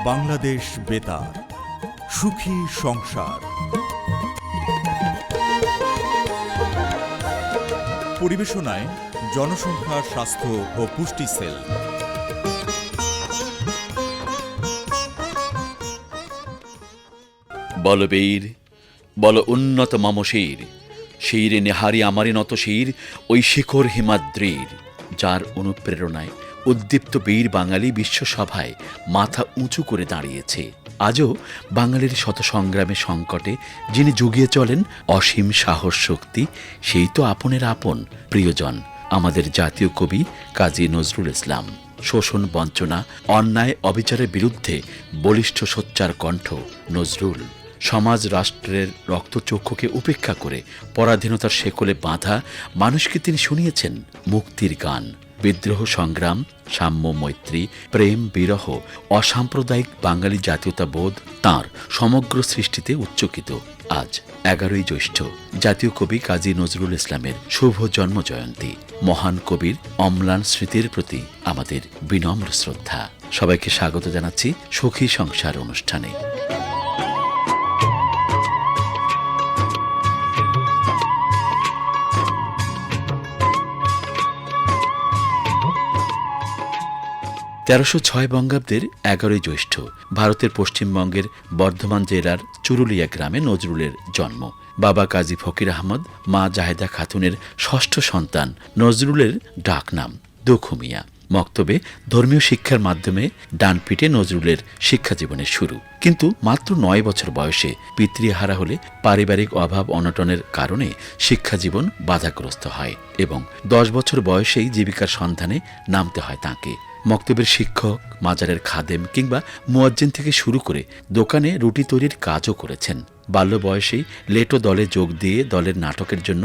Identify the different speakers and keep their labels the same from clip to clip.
Speaker 1: বাংলাদেশ বেতার, সুখী সংসার। পরিবেশনায় জনসংখ্যা, স্বাস্থ্য ও পুষ্টি সেল।
Speaker 2: বলবীর বল উন্নত মম শির, শিরে নেহারি আমারে নত শির, ওই শিখর হিমাদ্রির, যার অনুপ্রেরণায় উদ্দীপ্ত বীর বাঙালি বিশ্বসভায় মাথা উঁচু করে দাঁড়িয়েছে। আজও বাঙালির শত সংগ্রামে সংকটে যিনি জুগিয়ে চলেন অসীম সাহস শক্তি, সেই তো আপনের আপন প্রিয়জন আমাদের জাতীয় কবি কাজী নজরুল ইসলাম। শোষণ, বঞ্চনা, অন্যায়, অবিচারের বিরুদ্ধে বলিষ্ঠ সোচ্চার কণ্ঠ নজরুল। সমাজ রাষ্ট্রের রক্তচক্ষুকে উপেক্ষা করে পরাধীনতার শেকলে বাঁধা মানুষকে তিনি শুনিয়েছেন মুক্তির গান। বিদ্রোহ সংগ্রাম, সাম্য, মৈত্রী, প্রেম, বিরহ, অসাম্প্রদায়িক বাঙালি জাতীয়তাবোধ তাঁর সমগ্র সৃষ্টিতে উচ্চকিত। আজ 11ই জ্যৈষ্ঠ জাতীয় কবি কাজী নজরুল ইসলামের শুভ জন্মজয়ন্তী। মহান কবির অম্লান স্মৃতির প্রতি আমাদের বিনম্র শ্রদ্ধা। সবাইকে স্বাগত জানাচ্ছি সুখী সংসার অনুষ্ঠানে। তেরোশো বঙ্গাব্দের 11ই জ্যৈষ্ঠ ভারতের পশ্চিমবঙ্গের বর্ধমান জেলার চুরুলিয়া গ্রামে নজরুলের জন্ম। বাবা কাজী ফকির আহমদ, মা জাহেদা খাতুনের ষষ্ঠ সন্তান নজরুলের ডাকনাম দুখু মিয়া। মক্তবে ধর্মীয় শিক্ষার মাধ্যমে ডানপিটে নজরুলের শিক্ষা জীবনের শুরু। কিন্তু মাত্র 9 বছর বয়সে পিতৃহারা হলে পারিবারিক অভাব অনটনের কারণে শিক্ষা জীবন বাধাগ্রস্ত হয় এবং 10 বছর বয়সেই জীবিকার সন্ধানে নামতে হয় তাঁকে। মক্তবের শিক্ষক, মাজারের খাদেম কিংবা মুয়াজ্জিন থেকে শুরু করে দোকানে রুটি তৈরির কাজও করেছেন। বাল্য বয়সেই লেটো দলে যোগ দিয়ে দলের নাটকের জন্য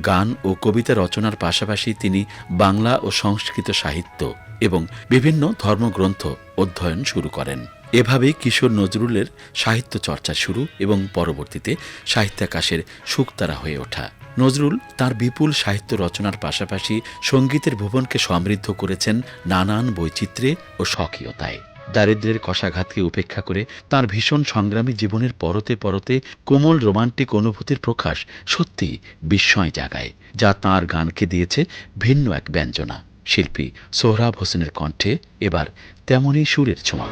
Speaker 2: গান ও কবিতা রচনার পাশাপাশি তিনি বাংলা ও সংস্কৃত সাহিত্য এবং বিভিন্ন ধর্মগ্রন্থ অধ্যয়ন শুরু করেন। এভাবেই কিশোর নজরুলের সাহিত্য চর্চা শুরু এবং পরবর্তীতে সাহিত্যাকাশের শুকতারা হয়ে ওঠা। নজরুল তার বিপুল সাহিত্য রচনার পাশাপাশি সঙ্গীতের ভুবনকে সমৃদ্ধ করেছেন নানান বৈচিত্র্যে ও স্বকীয়তায়। দারিদ্র্যের কষাঘাতকে উপেক্ষা করে তার ভীষণ সংগ্রামী জীবনের পরতে পরতে কোমল রোমান্টিক অনুভূতির প্রকাশ সত্যি বিস্ময় জাগায়, যা তাঁর গানকে দিয়েছে ভিন্ন এক ব্যঞ্জনা। শিল্পী সোহরাব হোসেনের কণ্ঠে এবার তেমনই সুরের ছোঁয়া।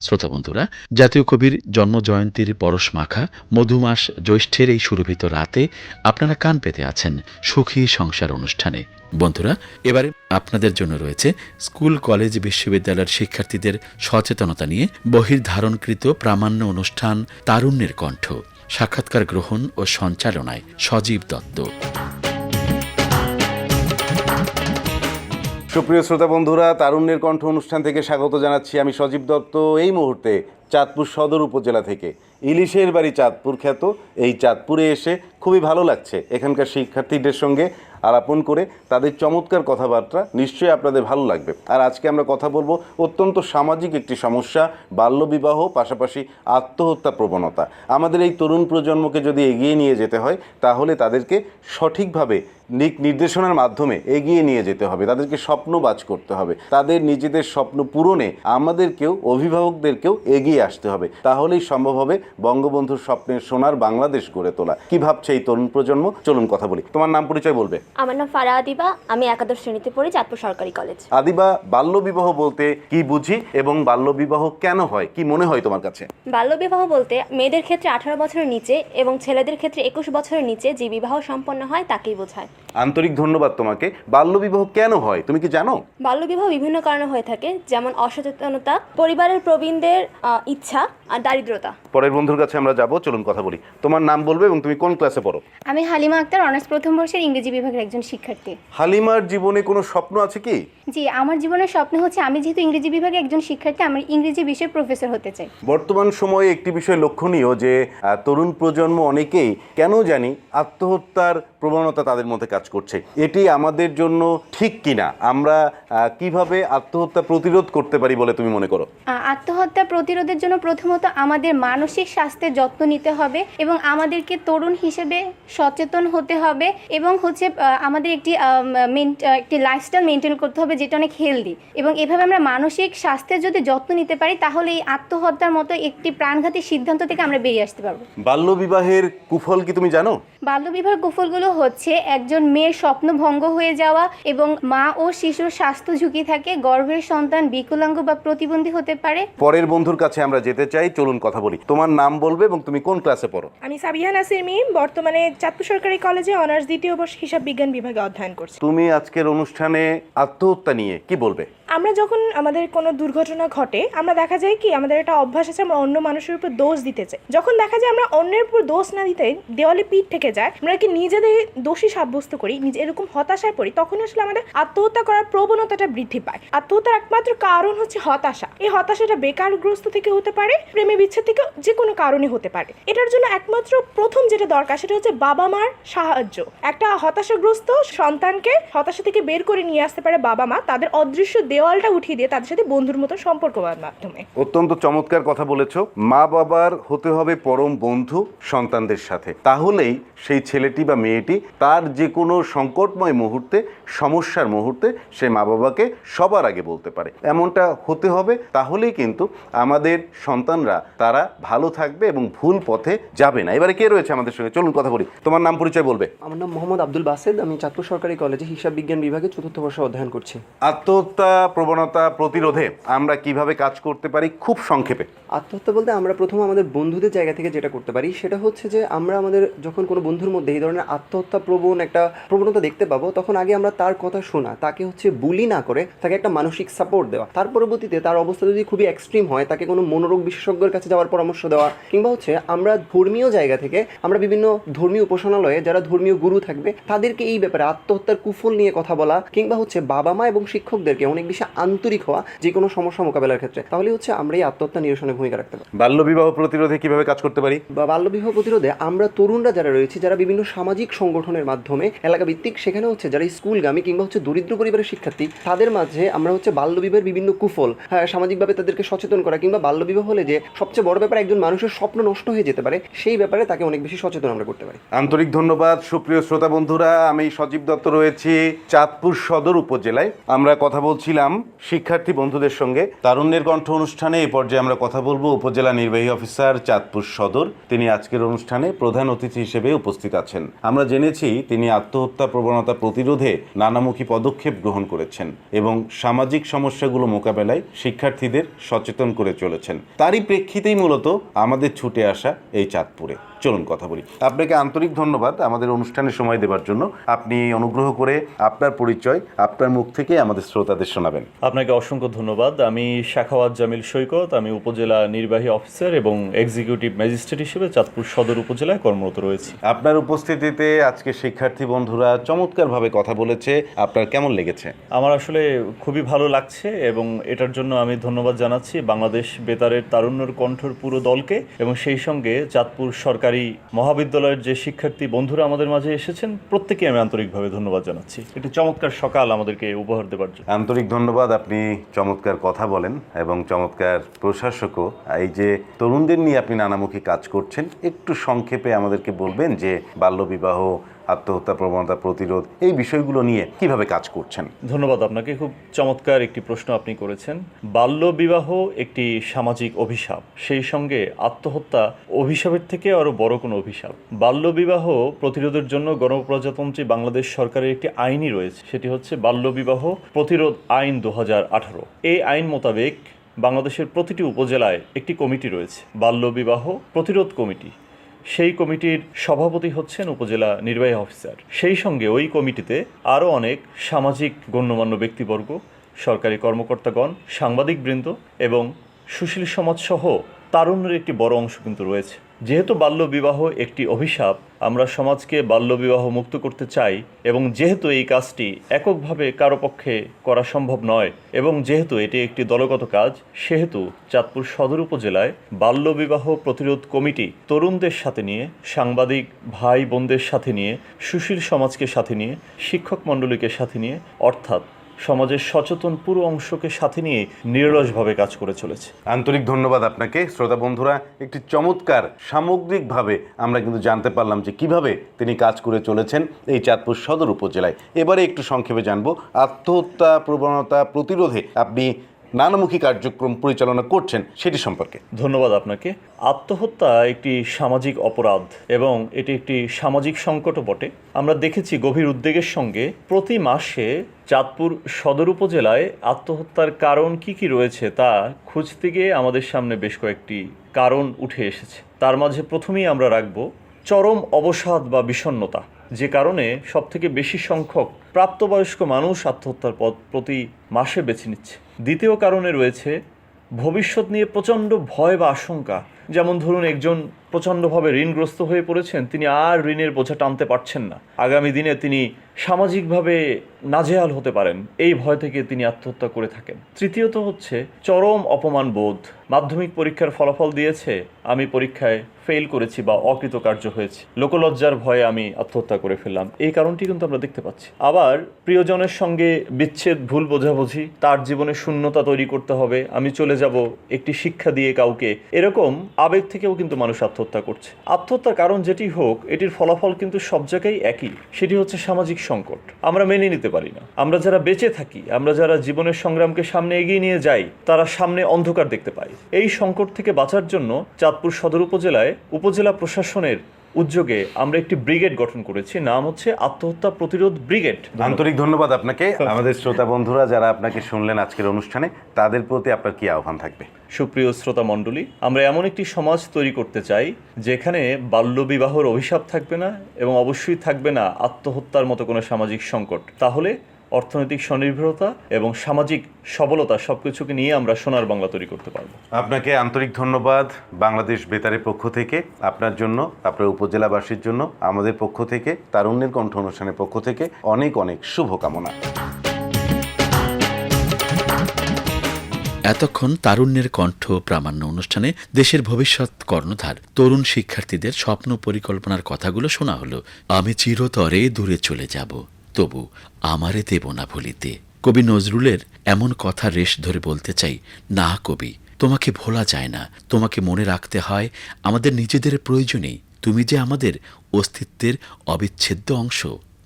Speaker 2: শ্রোতা বন্ধুরা, জাতীয় কবির জন্মজয়ন্তীর পরশমাখা মধুমাস জ্যৈষ্ঠের এই সুরভিত রাতে আপনারা কান পেতে আছেন সুখী সংসার অনুষ্ঠানে। বন্ধুরা, এবারে আপনাদের জন্য রয়েছে স্কুল, কলেজ, বিশ্ববিদ্যালয়ের শিক্ষার্থীদের সচেতনতা নিয়ে বহির্ধারণকৃত প্রামাণ্য অনুষ্ঠান তারুণ্যের কণ্ঠ। সাক্ষাৎকার গ্রহণ ও সঞ্চালনায় সজীব দত্ত।
Speaker 3: সুপ্রিয় শ্রোতা বন্ধুরা, তারুণ্যের কণ্ঠ অনুষ্ঠান থেকে স্বাগত জানাচ্ছি আমি সজীব দত্ত। এই মুহূর্তে চাঁদপুর সদর উপজেলা থেকে ইলিশের বাড়ি চাঁদপুর খ্যাত এই চাঁদপুরে এসে খুবই ভালো লাগছে। এখানকার শিক্ষার্থীদের সঙ্গে আলাপন করে তাদের চমৎকার কথাবার্তা নিশ্চয়ই আপনাদের ভালো লাগবে। আর আজকে আমরা কথা বলবো অত্যন্ত সামাজিক একটি সমস্যা, বাল্যবিবাহ, পাশাপাশি আত্মহত্যা প্রবণতা। আমাদের এই তরুণ প্রজন্মকে যদি এগিয়ে নিয়ে যেতে হয় তাহলে তাদেরকে সঠিকভাবে নির্দেশনার মাধ্যমে এগিয়ে নিয়ে যেতে হবে, তাদেরকে স্বপ্নবাজ করতে হবে, তাদের নিজেদের স্বপ্ন পূরণে আমাদেরকেও, অভিভাবকদেরকেও এগিয়ে আসতে হবে। তাহলেই সম্ভব হবে বঙ্গবন্ধুর স্বপ্নের সোনার বাংলাদেশ গড়ে তোলা। কি ভাবছে এই তরুণ প্রজন্ম? চলুন কথা বলি। তোমার নাম পরিচয় বলবে?
Speaker 4: আমার নাম ফারা আদিবা, আমি একাদশ শ্রেণীতে পড়ি চাঁদপুর সরকারি কলেজ।
Speaker 3: আদিবা, বাল্যবিবাহ বলতে কি বুঝি এবং বাল্যবিবাহ কেন হয়, কি মনে হয় তোমার কাছে?
Speaker 4: বাল্যবিবাহ বলতে মেয়েদের ক্ষেত্রে 18 বছরের নিচে এবং ছেলেদের ক্ষেত্রে 21 বছরের নিচে যে বিবাহ সম্পন্ন হয় তাকেই বোঝায়।
Speaker 3: আন্তরিক ধন্যবাদ তোমাকে। বাল্যবিবাহ কেন হয় তুমি কি জানো?
Speaker 4: বাল্যবিবাহ বিভিন্ন কারণে হয়ে থাকে, যেমন অসচেতনতা, পরিবারের প্রবীণদের ইচ্ছা আর দারিদ্রতা।
Speaker 3: পরের বন্ধুর কাছে আমরা যাব, চলুন কথা বলি। তোমার নাম বলবে এবং তুমি কোন ক্লাসে পড়ো?
Speaker 5: আমি হালিমা আক্তার, অনার্স প্রথম বর্ষের ইংরেজি বিভাগের একজন শিক্ষার্থী।
Speaker 3: হালিমার জীবনে কোনো স্বপ্ন আছে কি?
Speaker 5: জি, আমার জীবনের স্বপ্ন হচ্ছে আমি যেহেতু ইংরেজি বিভাগে একজন শিক্ষার্থী, আমি ইংরেজি বিষয়ের প্রফেসর হতে চাই।
Speaker 3: বর্তমান সময়ে একটি বিষয় লক্ষণীয় যে তরুণ প্রজন্ম অনেকেই কেন জানি আত্মহত্যার প্রবণতা তাদের মধ্যে কাজ করছে। এটি আমাদের জন্য ঠিক কিনা? আমরা কিভাবে আত্মহত্যা প্রতিরোধ করতে পারি বলে তুমি মনে করো?
Speaker 5: আত্মহত্যা প্রতিরোধের জন্য প্রথমত আমাদের মানসিক স্বাস্থ্যের যত্ন নিতে হবে এবং আমাদেরকে তরুণ হিসেবে সচেতন হতে হবে এবং হচ্ছে আমাদের একটি লাইফস্টাইল মেনটেন করতে হবে যেটা অনেক হেলদি, এবং এভাবে আমরা মানসিক স্বাস্থ্যের যদি যত্ন নিতে পারি তাহলে এই আত্মহত্যার মতো একটি প্রাণঘাতী সিদ্ধান্ত থেকে আমরা বেরিয়ে আসতে পারবো।
Speaker 3: বাল্যবিবাহের কুফল কি তুমি জানো?
Speaker 5: বাল্যবিবাহের কুফলগুলো হচ্ছে একজন মেয়ের স্বপ্ন ভঙ্গ হয়ে যাওয়া এবং মা ও শিশুর স্বাস্থ্য ঝুঁকি থাকে, গর্ভের সন্তান বিকলাঙ্গ বা প্রতিবন্ধী হতে পারে।
Speaker 3: পরের বন্ধুর কাছে আমরা যেতে চাই, চলুন কথা বলি। তোমার নাম বলবে এবং তুমি কোন ক্লাসে পড়ো?
Speaker 6: আমি সাবিহা নাসির মিম, বর্তমানে চাঁদপুর সরকারি কলেজে অনার্স দ্বিতীয় বর্ষ হিসাব বিজ্ঞান বিভাগে অধ্যয়ন করছি।
Speaker 3: তুমি আজকের অনুষ্ঠানে আত্মহত্যা নিয়ে কি বলবে?
Speaker 6: আমরা যখন আমাদের কোনো দুর্ঘটনা ঘটে, আমরা দেখা যায় কি আমাদের একটা অভ্যাস আছে, আমরা অন্য মানুষের উপর দোষ দিতে চাই। যখন দেখা যায় আমরা অন্যের উপর দোষ না দিতে দেওয়ালে পিঠ থেকে যায়, আমরা কি নিজেদের দোষী সাব্যস্ত করি, নিজে এরকম হতাশায় পড়ি, তখনই আসলে আমাদের আত্মহত্যা করার প্রবণতাটা বৃদ্ধি পায়। আত্মহত্যার একমাত্র কারণ হচ্ছে হতাশা। এই হতাশাটা বেকারগ্রস্ত থেকে হতে পারে, প্রেমে বিচ্ছেদ থেকে, যে কোনো কারণে হতে পারে। এটার জন্য একমাত্র প্রথম যেটা দরকার সেটা হচ্ছে বাবা মার সাহায্য। একটা হতাশাগ্রস্ত সন্তানকে হতাশা থেকে বের করে নিয়ে আসতে পারে বাবা মা, তাদের অদৃশ্য দেওয়ালটা উঠিয়ে দিয়ে তাদের সাথে বন্ধুর মতো সম্পর্ক মাধ্যমে।
Speaker 3: অত্যন্ত চমৎকার কথা বলেছো। মা বাবার হতে হবে পরম বন্ধু সন্তানদের সাথে, তাহলেই সেই ছেলেটি বা মেয়েটি তার যে কোনো সংকটময় মুহূর্তে, সমস্যার মুহূর্তে সে মা বাবাকে সবার আগে বলতে পারে। এমনটা হতে হবে, তাহলেই কিন্তু আমাদের সন্তানরা তারা ভালো থাকবে এবং ভুল পথে যাবে না। এবারে কে রয়েছে আমাদের সঙ্গে, চলুন কথা বলি। তোমার নাম পরিচয় বলবে?
Speaker 7: আমার নাম মোহাম্মদ আব্দুল বাসেদ, আমি চাঁদপুর সরকারি কলেজে হিসাব বিজ্ঞান বিভাগে চতুর্থ বর্ষে অধ্যয়ন করছি।
Speaker 3: আত্মহত্যা প্রবণতা প্রতিরোধে আমরা কিভাবে কাজ করতে পারি খুব সংক্ষেপে?
Speaker 7: আত্মহত্যা বলতে আমরা প্রথম আমাদের বন্ধুদের জায়গা থেকে যেটা করতে পারি সেটা হচ্ছে যে আমরা আমাদের যখন কোনো বন্ধুর মধ্যে এই ধরনের আত্মহত্যা প্রবণ একটা প্রবণতা দেখতে পাবো, তখন আগে আমরা তার কথা শোনা, তাকে হচ্ছে বুলি না করে তাকে একটা মানসিক সাপোর্ট দেওয়া। তার পরবর্তীতে তার অবস্থা যদি খুবই এক্সট্রিম হয় তাকে কোনো মনোরোগ বিশেষজ্ঞের কাছে যাওয়ার পরামর্শ দেওয়া, কিংবা হচ্ছে আমরা ধর্মীয় জায়গা থেকে আমরা বিভিন্ন ধর্মীয় উপাসনালয়ে যারা ধর্মীয় গুরু থাকবে তাদেরকে এই ব্যাপারে আত্মহত্যার কুফল নিয়ে কথা বলা, কিংবা হচ্ছে বাবা মা এবং শিক্ষকদেরকে অনেক বেশি আন্তরিক হওয়া যে কোনো সমস্যা মোকাবেলার ক্ষেত্রে। তাহলে হচ্ছে আমরা এই আত্মহত্যা নিরসনে ভূমিকা রাখতে পারি।
Speaker 3: বাল্যবিবাহ প্রতিরোধে কিভাবে কাজ করতে পারি?
Speaker 7: বা বাল্যবিবাহ প্রতিরোধে আমরা তরুণরা যারা রয়েছে, যারা বিভিন্ন সামাজিক সংগঠনের মাধ্যমে এলাকা ভিত্তিক, সেখানে হচ্ছে যারা স্কুলগামী কিংবা হচ্ছে দরিদ্র পরিবারের শিক্ষার্থী, তাদের মাঝে আমরা হচ্ছে বাল্যবিবাহের বিভিন্ন কুফল, সামাজিকভাবে তাদেরকে সচেতন করা, কিংবা বাল্যবিবাহ হলে যে সবচেয়ে বড় ব্যাপার একজন মানুষের স্বপ্ন নষ্ট হয়ে যেতে পারে, সেই ব্যাপারে তাকে অনেক বেশি সচেতন আমরা করতে পারি।
Speaker 3: আন্তরিক ধন্যবাদ। সুপ্রিয় শ্রোতা বন্ধুরা, আমি সজীব দত্ত রয়েছি চাঁদপুর সদর উপজেলায়। আমরা কথা বলছিলাম শিক্ষার্থী বন্ধুদের সঙ্গে। তারুণ্যের কণ্ঠ অনুষ্ঠানে এই পর্যায়ে আমরা কথা বলবো উপজেলা নির্বাহী অফিসার চাঁদপুর সদর। তিনি আজকের অনুষ্ঠানে প্রধান অতিথি হিসেবে উপস্থিত আছেন। আমরা জেনেছি তিনি আত্মহত্যা প্রবণতা প্রতিরোধে নানামুখী পদক্ষেপ গ্রহণ করেছেন এবং সামাজিক সমস্যাগুলো মোকাবেলায় শিক্ষার্থীদের সচেতন করে চলেছেন। তারই প্রেক্ষিতেই মূলত আমাদের ছুটে আসা এই চাঁদপুরে। চলুন কথা বলি। আপনাকে আন্তরিক ধন্যবাদ আমাদের অনুষ্ঠানে সময় দেওয়ার জন্য। আপনি অনুগ্রহ করে আপনার পরিচয় আপনার মুখ থেকে আমাদের শ্রোতাদের শোনাবেন।
Speaker 8: আপনাকে অসংখ্য ধন্যবাদ। আমি শাখাওয়াত জামিল সৈকত, আমি উপজেলা নির্বাহী অফিসার এবং এক্সিকিউটিভ ম্যাজিস্ট্রেট হিসেবে চাঁদপুর সদর উপজেলায় কর্মরত রয়েছি।
Speaker 3: আপনার উপস্থিতিতে আজকে শিক্ষার্থী বন্ধুরা চমৎকারভাবে কথা বলেছে। আপনার কেমন লেগেছে?
Speaker 8: আমার আসলে খুবই ভালো লাগছে এবং এটার জন্য আমি ধন্যবাদ জানাচ্ছি বাংলাদেশ বেতারের তারুণ্যের কণ্ঠর পুরো দলকে এবং সেই সঙ্গে চাঁদপুর সরকারি মহাবিদ্যালয়ের যে শিক্ষার্থী বন্ধুরা আমাদের মাঝে এসেছেন প্রত্যেককে আমি আন্তরিকভাবে ধন্যবাদ জানাচ্ছি একটি চমৎকার সকাল আমাদেরকে উপহার দেওয়ার জন্য।
Speaker 3: আন্তরিক ধন্যবাদ। আপনি চমৎকার কথা বলেন এবং চমৎকার প্রশাসকও। এই যে তরুণদের নিয়ে আপনি নানামুখী কাজ করছেন, একটু সংক্ষেপে আমাদেরকে বলবেন যে বাল্যবিবাহ, আত্মহত্যা প্রবণতা প্রতিরোধ, এই বিষয়গুলো নিয়ে কিভাবে কাজ করছেন?
Speaker 8: ধন্যবাদ আপনাকে। খুব চমৎকার একটি প্রশ্ন আপনি করেছেন। বাল্যবিবাহ একটি সামাজিক অভিশাপ, সেই সঙ্গে আত্মহত্যা অভিশাপের থেকে আরও বড় কোনো অভিশাপ। বাল্যবিবাহ প্রতিরোধের জন্য গণপ্রজাতন্ত্রী বাংলাদেশ সরকারের একটি আইনই রয়েছে, সেটি হচ্ছে বাল্যবিবাহ প্রতিরোধ আইন 2018। এই আইন মোতাবেক বাংলাদেশের প্রতিটি উপজেলায় একটি কমিটি রয়েছে, বাল্যবিবাহ প্রতিরোধ কমিটি। সেই কমিটির সভাপতি হচ্ছেন উপজেলা নির্বাহী অফিসার। সেই সঙ্গে ওই কমিটিতে আরও অনেক সামাজিক গণ্যমান্য ব্যক্তিবর্গ, সরকারি কর্মকর্তাগণ, সাংবাদিকবৃন্দ এবং সুশীল সমাজসহ তারুণ্যের একটি বড় অংশ কিন্তু রয়েছে। যেহেতু বাল্যবিবাহ একটি অভিশাপ, আমরা সমাজকে বাল্যবিবাহ মুক্ত করতে চাই এবং যেহেতু এই কাজটি এককভাবে কারো পক্ষে করা সম্ভব নয় এবং যেহেতু এটি একটি দলগত কাজ, সেহেতু চাঁদপুর সদর উপজেলায় বাল্যবিবাহ প্রতিরোধ কমিটি তরুণদের সাথে নিয়ে, সাংবাদিক ভাই বোনদের সাথে নিয়ে, সুশীল সমাজকে সাথে নিয়ে, শিক্ষক মণ্ডলীকে সাথে নিয়ে, অর্থাৎ সমাজের সচেতন পুরো অংশকে সাথে নিয়ে নিরলসভাবে কাজ করে চলেছে।
Speaker 3: আন্তরিক ধন্যবাদ আপনাকে। শ্রোতা বন্ধুরা, একটি চমৎকার সামগ্রিকভাবে আমরা কিন্তু জানতে পারলাম যে কিভাবে তিনি কাজ করে চলেছেন এই চাঁদপুর সদর উপজেলায়। এবারে একটু সংক্ষেপে জানবো আত্মহত্যা প্রবণতা প্রতিরোধে আপনি নানামুখী কার্যক্রম পরিচালনা করছেন সেটি সম্পর্কে।
Speaker 8: ধন্যবাদ আপনাকে। আত্মহত্যা একটি সামাজিক অপরাধ এবং এটি একটি সামাজিক সংকটও বটে। আমরা দেখেছি গভীর উদ্বেগের সঙ্গে প্রতি মাসে চাঁদপুর সদর উপজেলায় আত্মহত্যার কারণ কি কি রয়েছে তা খুঁজতে গিয়ে আমাদের সামনে বেশ কয়েকটি কারণ উঠে এসেছে। তার মাঝে প্রথমেই আমরা রাখব চরম অবসাদ বা বিষণ্ণতা, যে কারণে সবথেকে বেশি সংখ্যক প্রাপ্তবয়স্ক মানুষ আত্মহত্যার পথ প্রতি মাসে বেছে নিচ্ছে। দ্বিতীয় কারণে রয়েছে ভবিষ্যৎ নিয়ে প্রচণ্ড ভয় বা আশঙ্কা। যেমন ধরুন, একজন প্রচণ্ডভাবে ঋণগ্রস্ত হয়ে পড়েছেন, তিনি আর ঋণের বোঝা টানতে পারছেন না, আগামী দিনে তিনি সামাজিকভাবে নাজেহাল হতে পারেন, এই ভয় থেকে তিনি আত্মহত্যা করে থাকেন। তৃতীয়ত হচ্ছে চরম অপমান বোধ। মাধ্যমিক পরীক্ষার ফলাফল দিয়েছে, আমি পরীক্ষায় ফেল করেছি বা অকৃতকার্য হয়েছি, লোকলজ্জার ভয়ে আমি আত্মহত্যা করে ফেললাম, এই কারণটি কিন্তু আমরা দেখতে পাচ্ছি। আবার প্রিয়জনের সঙ্গে বিচ্ছেদ, ভুল বোঝাবুঝি, তার জীবনে শূন্যতা তৈরি করতে হবে, আমি চলে যাব একটি শিক্ষা দিয়ে কাউকে, এরকম আবেগ থেকেও কিন্তু মানুষ আত্মহত্যা করছে। আত্মহত্যার কারণ যেটি হোক, এটির ফলাফল কিন্তু সব জায়গায় একই, সেটি হচ্ছে সামাজিক সংকট। আমরা মেনে নিতে পারি না। আমরা যারা বেঁচে থাকি, আমরা যারা জীবনের সংগ্রামকে সামনে এগিয়ে নিয়ে যাই, তারা সামনে অন্ধকার দেখতে পাই। এই সংকট থেকে বাঁচার জন্য চাঁদপুর সদর উপজেলায় উপজেলা প্রশাসনের উদ্যোগে আমরা একটি ব্রিগেড গঠন করেছি, নাম হচ্ছে আত্মহত্যা প্রতিরোধ ব্রিগেড।
Speaker 3: আন্তরিক ধন্যবাদ আপনাকে। আমাদের শ্রোতা বন্ধুরা যারা আপনাকে শুনলেন আজকের অনুষ্ঠানে, তাদের প্রতি আপনার কি আহ্বান থাকবে?
Speaker 8: সুপ্রিয় শ্রোতা মণ্ডলী, আমরা এমন একটি সমাজ তৈরি করতে চাই যেখানে বাল্যবিবাহর অভিশাপ থাকবে না এবং অবশ্যই থাকবে না আত্মহত্যার মতো কোনো সামাজিক সংকট। তাহলে অর্থনৈতিক স্বনির্ভরতা এবং সামাজিক সবলতা সবকিছুকে নিয়ে আমরা সোনার বাংলা তৈরি করতে পারবো।
Speaker 3: আপনাকে আন্তরিক ধন্যবাদ। বাংলাদেশ বেতারের পক্ষ থেকে আপনার জন্য, আপনার উপজেলাবাসীর জন্য, আমাদের পক্ষ থেকে, তারুণ্যের কণ্ঠ অনুষ্ঠানের পক্ষ থেকে অনেক অনেক শুভকামনা।
Speaker 2: এতক্ষণ তারুণ্যের কণ্ঠ প্রামাণ্য অনুষ্ঠানে দেশের ভবিষ্যৎ কর্ণধার তরুণ শিক্ষার্থীদের স্বপ্ন পরিকল্পনার কথাগুলো শোনা হলো। আমি চিরতরে দূরে চলে যাব, তবু আমারে দেব না ভুলিতে। কবি নজরুলের এমন কথা রেশ ধরে বলতে চাই, না কবি, তোমাকে ভোলা যায় না, তোমাকে মনে রাখতে হয় আমাদের নিজেদের প্রয়োজনেই। তুমি যে আমাদের অস্তিত্বের অবিচ্ছেদ্য অংশ।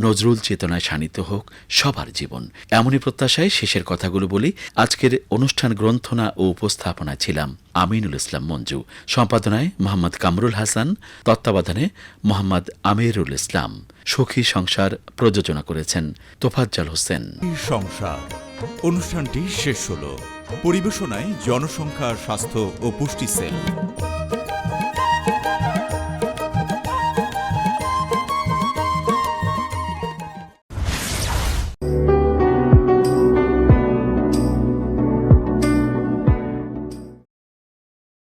Speaker 2: নজরুল চেতনায় শানিত হোক সবার জীবন, এমনই প্রত্যাশায় শেষের কথাগুলো বলি। আজকের অনুষ্ঠান গ্রন্থনা ও উপস্থাপনায় ছিলাম আমিনুল ইসলাম মঞ্জু, সম্পাদনায় মোহাম্মদ কামরুল হাসান, তত্ত্বাবধানে মোহাম্মদ আমিরুল ইসলাম। সুখী সংসার প্রযোজনা করেছেন তোফাজ্জল হোসেন।
Speaker 1: সংসার অনুষ্ঠানটি শেষ হলো। পরিবেশনায় জনসংখ্যা, স্বাস্থ্য ও পুষ্টি সেল।